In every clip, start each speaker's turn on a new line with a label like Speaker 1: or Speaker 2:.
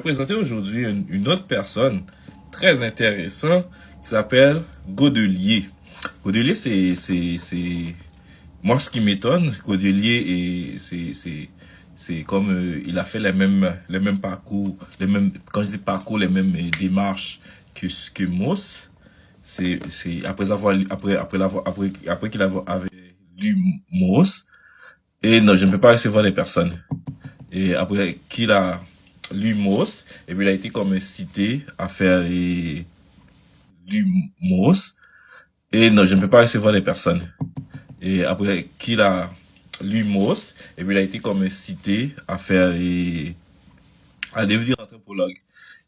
Speaker 1: Je vais présenter aujourd'hui une autre personne très intéressante qui s'appelle Godelier. Godelier, moi, ce qui m'étonne, Godelier, c'est comme il a fait les mêmes parcours, quand je dis parcours, les mêmes démarches que Mauss. Après qu'il avait lu Mauss. Et non, je ne peux pas recevoir les personnes. Et après qu'il a Lumos, et puis il a été comme cité à faire Lumos, et non, je ne peux pas recevoir les personnes. Et après qu'il a Lumos, et puis il a été comme cité à faire à devenir anthropologue.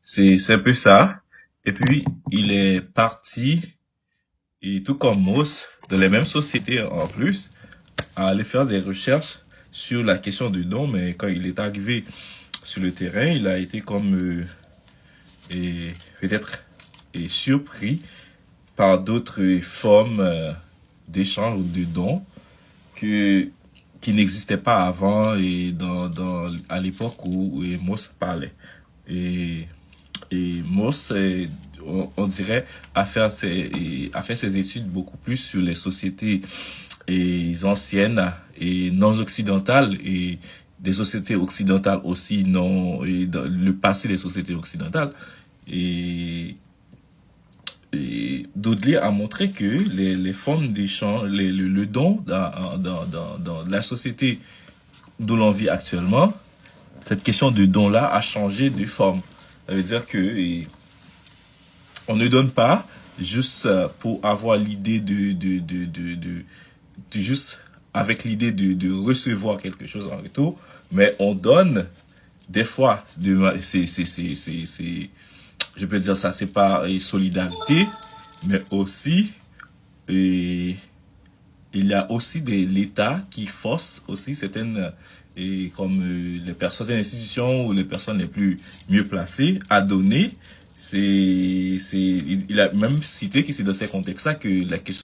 Speaker 1: C'est un peu ça. Et puis il est parti, et tout comme Mauss, dans les mêmes sociétés en plus, à aller faire des recherches sur la question du don, mais quand il est arrivé sur le terrain, il a été comme et peut-être surpris par d'autres formes d'échange ou de dons que qui n'existaient pas avant et à l'époque où Mauss parlait. Et Mauss, on dirait, a fait ses études beaucoup plus sur les sociétés anciennes et non occidentales et des sociétés occidentales aussi non et dans le passé des sociétés occidentales et Dudley a montré que les formes d'échange, le don dans la société d'où l'on vit actuellement, cette question de don-là a changé de forme. Ça veut dire que on ne donne pas juste pour avoir l'idée de juste avec l'idée de recevoir quelque chose en retour, mais on donne des fois je peux dire ça, c'est pas solidarité, mais aussi et il y a aussi l'État qui force aussi certaines comme les personnes, les institutions ou les personnes les plus mieux placées à donner. Il a même cité que c'est dans ces contextes-là que la question